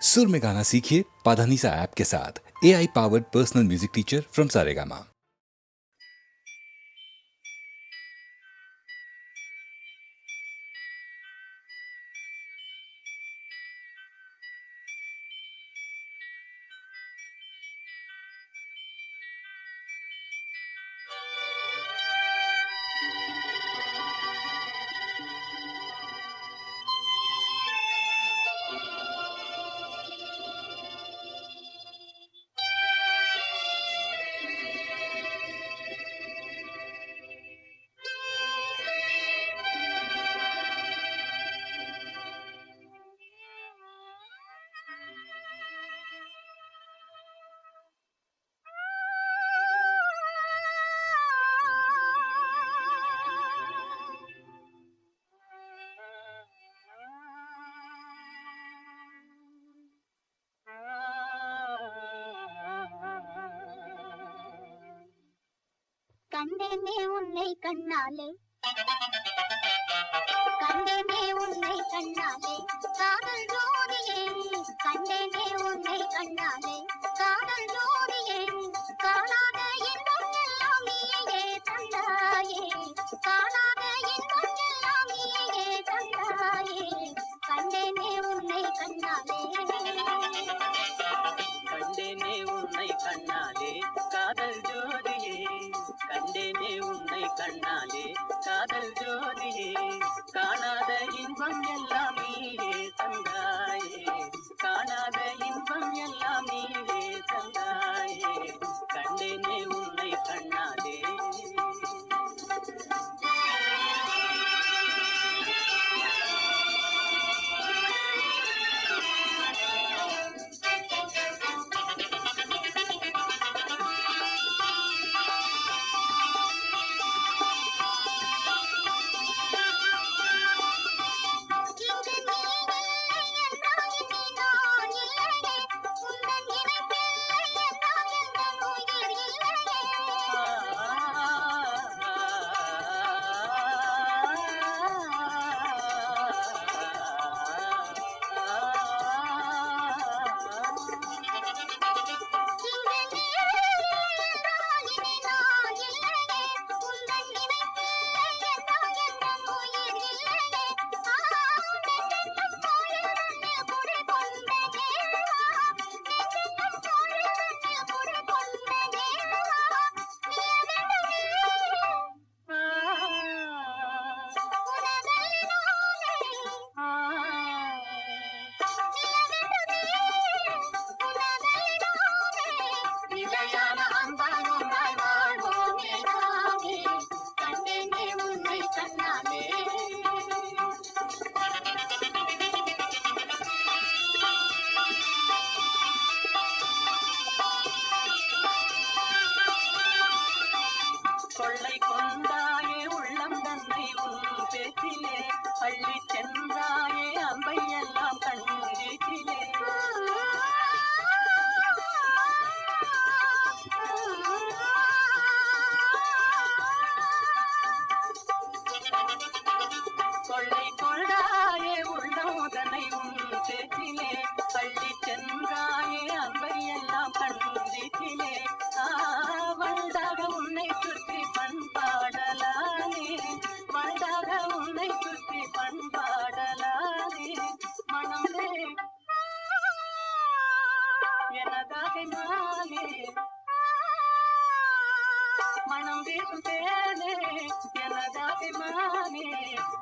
सुर में गाना सीखिए पाधानीसा ऐप के साथ। AI powered personal music teacher from Saregama. கண்டேனே உன்னை கண்ணாலே கண்டேனே உன்னை கண்ணாலே காதல் ஜோதியே கண்டேனே உன்னை கண்ணாலே காதல் ஜோதியே காணாத இன்பம் எல்லாம் நீயே தந்தாயே காணாத இன்பம் எல்லாம் நீயே தந்தாயே கண்டேனே உன்னை கண்ணாலே கண்டேனே உன்னை கண்ணாலே காதல் ஜோதியே கண்டேனே உன்னை கண்ணாலே காதல் ஜோதியே காணாத இன்பம் எல்லாம் நீயே தந்தாயே காணாத இன்பம் எல்லாம் நீயே தந்தாயே கண்டேனே உன்னை கண்ணாலே கொள்ளை கொண்டாயே உள்ளம் தன்னை உன் பேச்சிலே பள்ளி சென்றாயே அம்பை எல்லாம் கண்ணீட்டிலே கொள்ளை கொண்டாயே உள்ளம் தன்னை உன் பேச்சிலே பள்ளி சென்றாயே அம்பை எல்லாம் கண்ணீட்டிலே வண்டாக உன்னை சுற்றி பண்பாடலானே வண்டாக உன்னை சுற்றி பண்பாடலானே மனமே எனதாக நானே மனம் வீசும் தேனே எனதாக மானே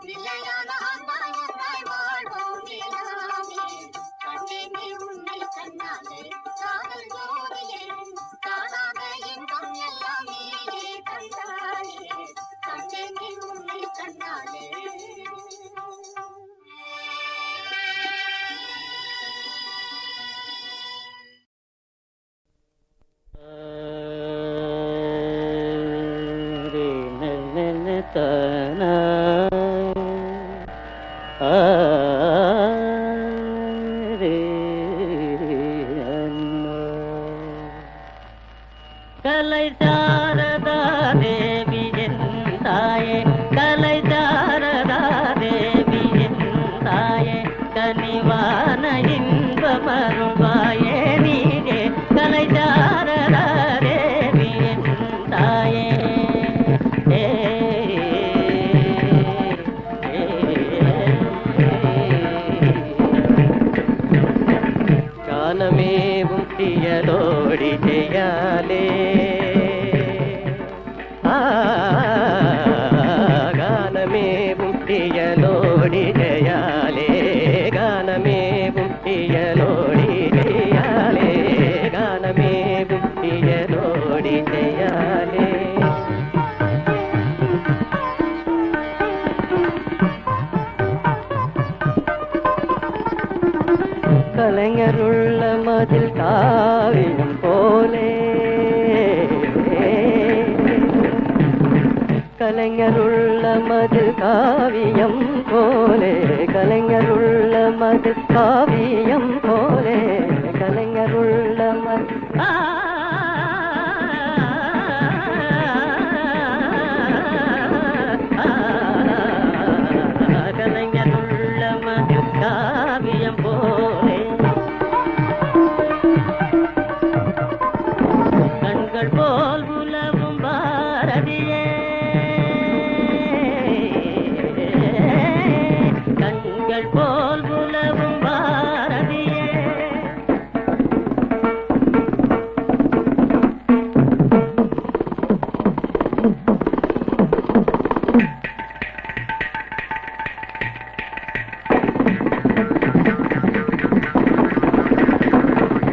நிலையான அன்பாய் வாழ்வோம் நிலாமே கண்டேனே உன்னை கண்ணாலே காதல் ஜோதியே காணாத இன்பம் எல்லாம் நீயே தந்தாயே கண்டேனே உன்னை கண்ணாலே கலை சாரதா தேவி என் தாயே கலை சாரதா தேவி என் தாயே கனிவான இன்ப இன்பமருள்வாயே நீயே கலை சாரதா தேவியின் தாயே. காலமேவும் தியலோடி செய்யாலே காலமேவும் தியலோடி ஜெயாலே காலமேவும் தியலோடி ஜெயாலே காலமேவும் தியலோடி ஜெயாலே. கலைஞருள்ள மதில் காவியம் போலே கலைஞருள்ள மதில் காவியம் போலே கலைஞருள்ள மதில் காவியம் போலே கலைஞருள்ள கலைஞருள்ள மதில் காவியம் போலே கண்கள் போல் உலவும் பாரதியே கண்கள் போல் உலவும் பாரதியே.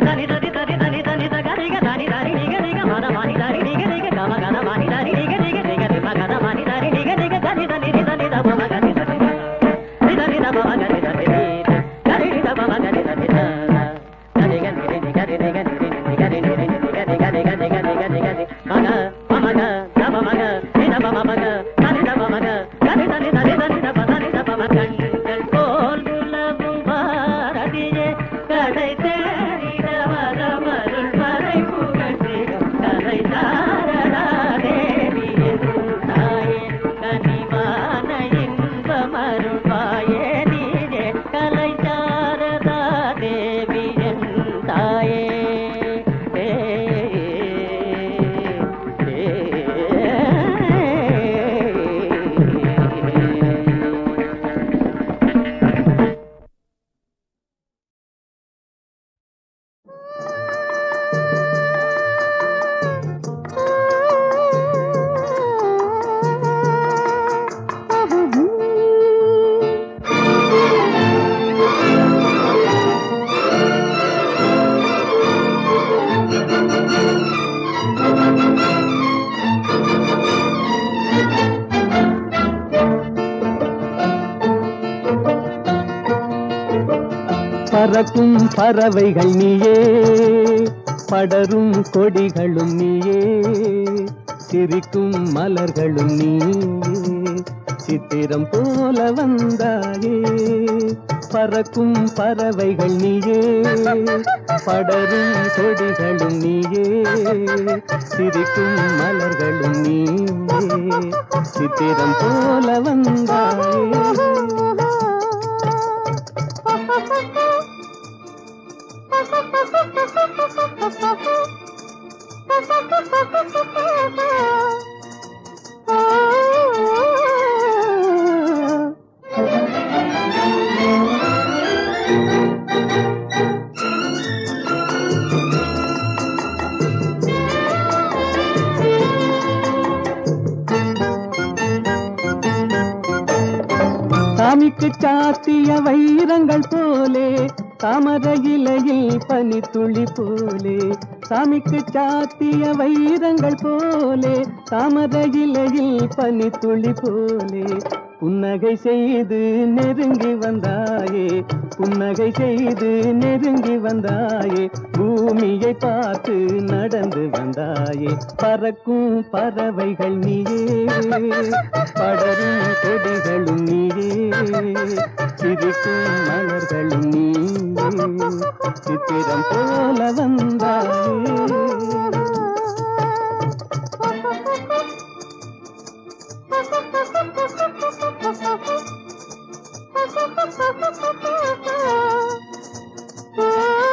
தனி தனி தனி தனி தனி தகரிக தனி தனி நிக நிக மத மணி தனி நிக நிக கம கன மணி தனி நிக நிக நிக நிம கன மணி தனி நிக நிக தனி தனி நித நித மம கனி தனி நித நித மம கனி தனி கனி நித மம கனி தனி தனி கனி நிக நிக நிக நிக நிக நிக நிக நிக நிக நிக நிக மக மமக தம மக நித மம மக கனி தம மக கனி தனி தனி தனி தம தனி தம மக கண்கள் போல் உலவும் பாரதியே கடை தேறிட வரமருள் வரை புகழ்ந்திடும் கலை சாரதா தேவியின் தாயே கனிவான இன்பமருள்வாயே நீயே கலை சாரதா தேவியின் தாயே. பறக்கும் பறவைகள் நீயே படரும் கொடிகளும் நீயே சிரிக்கும் மலர்களும் நீயே சித்திரம் போல வந்தாயே. பறக்கும் பறவைகள் நீயே படரும் கொடிகளும் நீயே சிரிக்கும் மலர்களும் நீயே சித்திரம் போல வந்தாயே. சாமிக்கு சாத்திய வைரங்கள் போலே தாமரை இலையில் பனித்துளி போலே சாமிக்கு சாத்திய வைரங்கள் போலே தாமரை இலையில் பனித்துளி போலே புன்னகை செய்து நெருங்கி வந்தாயே புன்னகை செய்து நெருங்கி வந்தாயே பூமியை பார்த்து நடந்து வந்தாயே. பறக்கும் பறவைகள் நீயே படரும் கொடிகளும் நீயே சிரிக்கும் மலர்களும் நீயே சித்திரம் போல வந்தாயே. Oh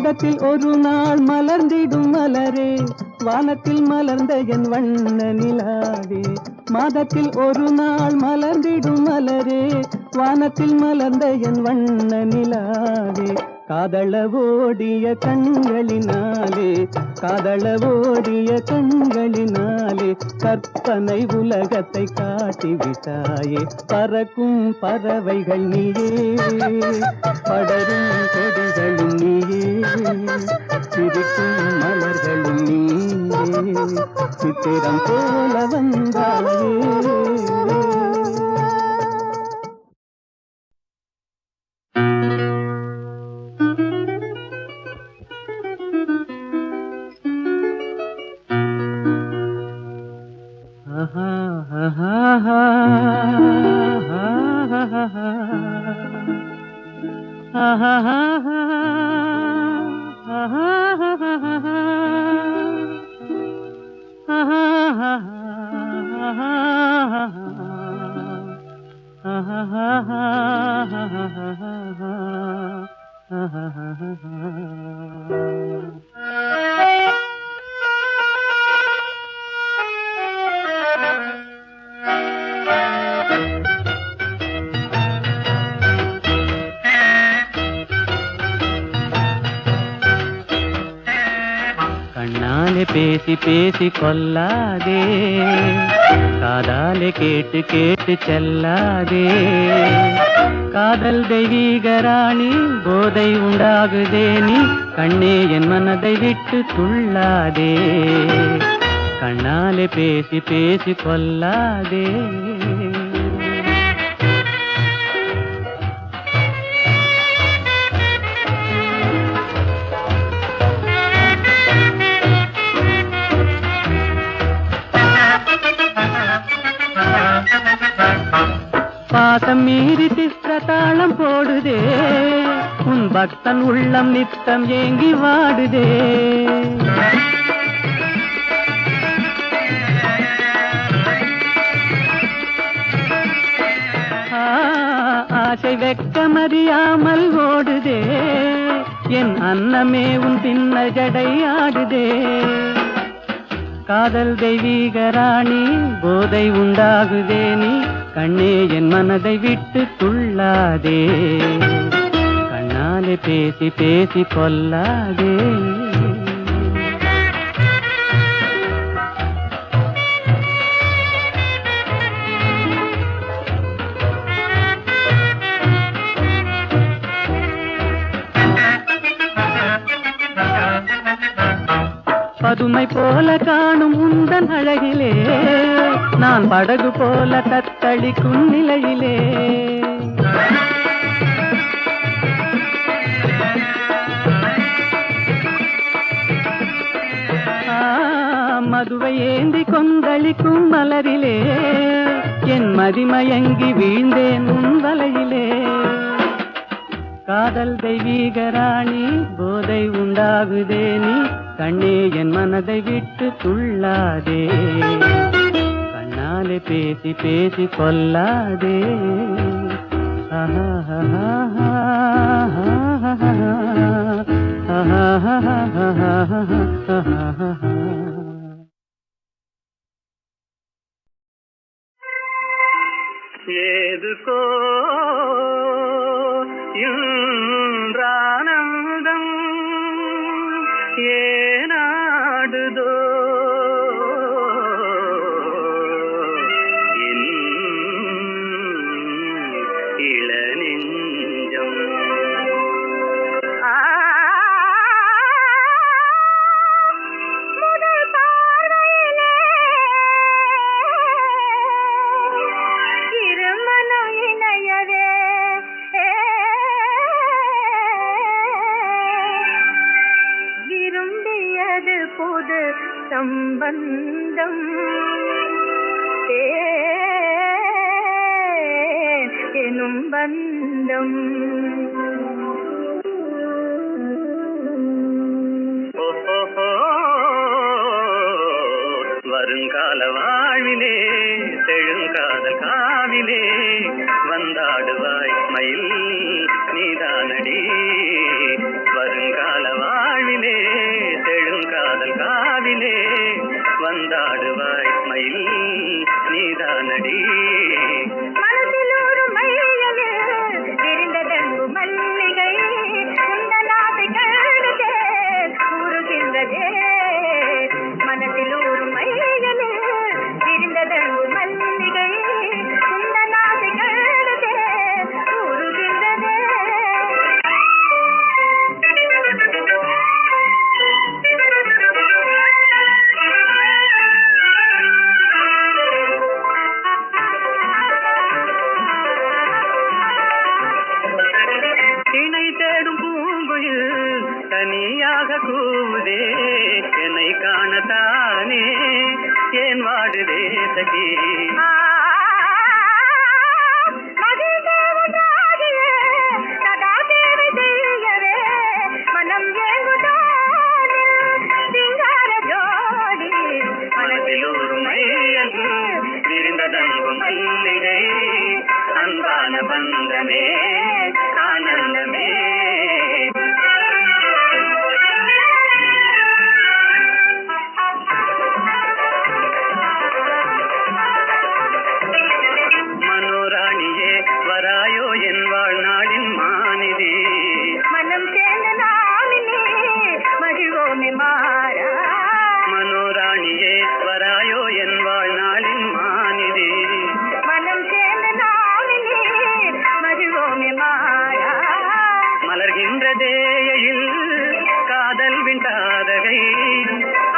மாதத்தில் ஒரு நாள் மலர்ந்திடும் மலரே, வானத்தில் மலர்ந்த என் வண்ண நிலாவே. மாதத்தில் ஒரு நாள் மலர்ந்திடும் மலரே, வானத்தில் மலர்ந்த என் வண்ண நிலாவே. காதளவோடிய கண்களினாலே, காதளவோடிய கண்களினாலே கற்பனை உலகத்தை காட்டிவிட்டாயே. பறக்கும் பறவைகள் நீயே, படரும் கொடிகளும் நீயே, சிரிக்கும் மலர்களும் நீயே, சித்திரம் போல வந்தாயே. கண்ணாலே பேசி பேசி கொல்லாதே, காதாலே கேட்டு கேட்டு செல்லாதே. காதல் தெய்வீக ராணி, போதை உண்டாகுதே நீ, கண்ணே என் மனதை விட்டு துள்ளாதே. கண்ணாலே பேசி பேசி கொல்லாதே. பாசம் மீறி திஸ்ரதாளம் போடுதே, உன் பக்தன் உள்ளம் நித்தம் ஏங்கி வாடுதே. ஆசை வெட்கமறியாமல் ஓடுதே, என் அன்னமே உன் பின்ன ஜடை ஆடுதே. காதல் தெய்வீக ராணி, போதை உண்டாகுதே நீ, கண்ணே என் மனதை விட்டு துள்ளாதே. கண்ணாலே பேசி பேசி கொல்லாதே. பதுமை போல காணும் உந்தன் அழகிலே, நான் படகு போல தத்தளிக்கும் நிலையிலே. மதுவை ஏந்தி கொந்தளிக்கும் மலரிலே, என் மதிமயங்கி வீழ்ந்தேன் உன் வலையிலே. காதல் தெய்வீக ராணி, போதை உண்டாகுதே நீ, கண்ணே என் மனதை விட்டு துள்ளாதே. கண்ணாலே பேசி பேசி கொல்லாதே. ஏதுக்கோ இன்றானந்தம் ஏனாடுதோ என் இளநெஞ்சம். முதல் பார்வையிலே இருமனம் இணையவே, விரும்பியது புது சம்பந்தம். எனும் பந்தம். வருங்கால வாழ்விலே, செழுங்காதல் காவிலே, வந்தாடுவாய் மயில் நீதானடி. வருங்கால மயில் நீதானடி. மனதில் ஒரு மையலில் விரிந்ததன்பு மல்லிகை உந்தன் ஆசை கழுதே கூறுகின்றதே. மனதில் ஒரு மையலில் விரிந்ததன்பு மல்லிகை உந்தன் ஆசை கழுதே கூறுகின்றதே. இணை தேடும் பூங்குயில் தனியாக கூவுதே என்னை காணத்தானே ஏன் வாடுதே சகி. விரிந்ததன்பு மல்லிகை அன்பான பந்தமே ஆனந்தமே. மனோராணியே வராயோ என் வாழ்நாளின் மாநிதி. மனம் சேர்ந்த நாளிலே மகிழ்வோமே மாறா. மனோராணியே வராயோ என் வாழ்நாளின் மாநிதி. மனம் சேர்ந்த நாளிலே மகிழ்வோமே மாறா. மலர்கின்றதேயில் காதல் விண்டாதகை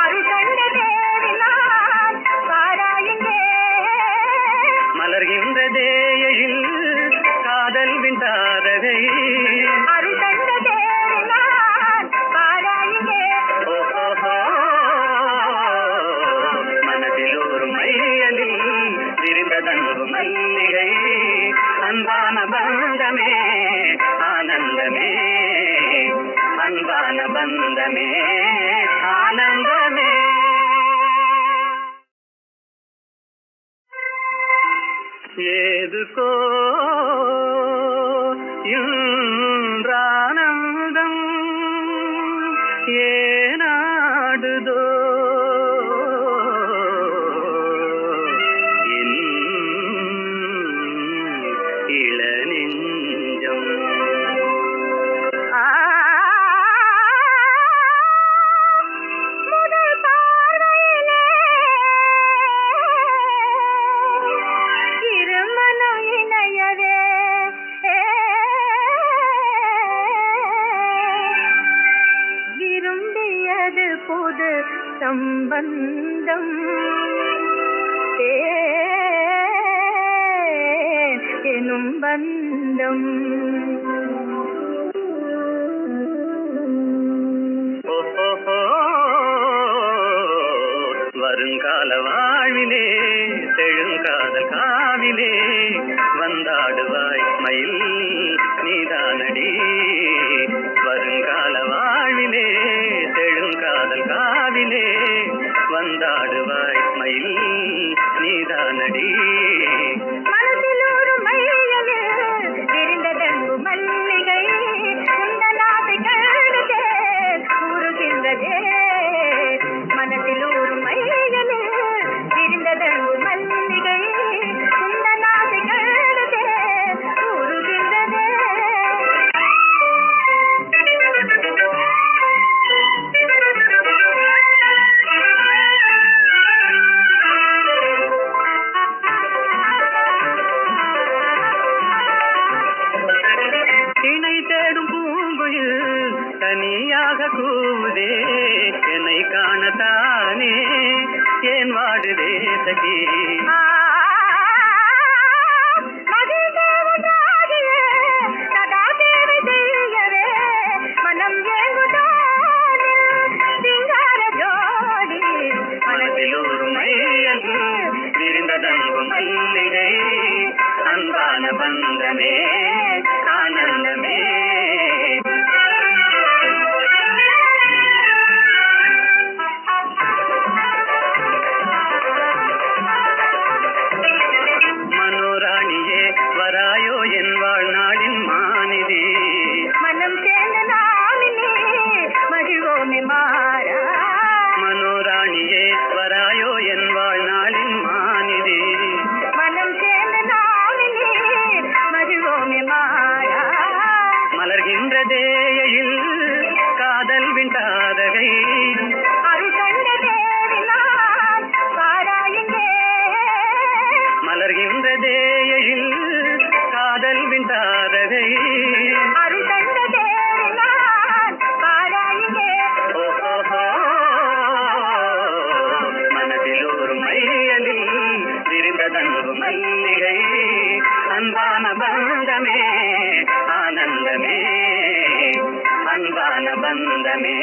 அருள் கண்ட தேவினான் பாராயுங்கே. மலர்கின்றதேயில் காதல் விண்டாதகை அருள் கண்ட தேவினான் பாராயுங்கே. மனதில் ஒரு மையலில் விரிந்ததன்பு மல்லிகை அன்பான பந்தமே ஆனந்தமே. அன்பான பந்தமே ஆனந்தமே. ஏதுக்கோ இன்றானந்தம் ஏனாடுதோ என் இளநெஞ்சம். முதல் பார்வையிலே இருமனம் இணையவே விரும்பியது புது சம்பந்தம். எனும் பந்தம் வருங்கால வாழ்விலே செழுங்காதல் காவிலே வந்தாடுவாய் மயில் நீதானடி. வருங்கால வாழ்விலே செழுங்காதல் காவிலே வந்தாடுவாய் மயில் நீதானடி. மனதில் ஒரு மையலில் விரிந்ததன்பு மல்லிகை உந்தன் ஆசை கழுதே கூறுகின்றதே. மனதில் ஒரு மையலில் விரிந்ததன்பு மல்லிகை உந்தன் ஆசை கழுதே கூறுகின்றதே. இணை தேடும் பூங்குயில் தனியாக கூவுதே என்னை காணத்தானே ஏன் வாடுதே சகி. மனம் ஏங்குதானே சிங்கார ஜோடி. மனதில் ஒரு மையல் விரிந்ததன்பு மல்லிகை அன்பான பந்தமே ஆனந்தமே. மலர்கின்றதே எழில் காதல் விண்டாதகை அருள் கண்ட தேவினான் பாராயுங்கே மலர்கின்றதே எழில் காதல் விண்டாதகை அருள் கண்ட தேவினான் பாராயுங்கே ஓஹோ மனதில் ஒரு மையலில் விரிந்ததன்பு மல்லிகை அன்பான பந்தமே ஆனந்தமே அன்பான பந்தமே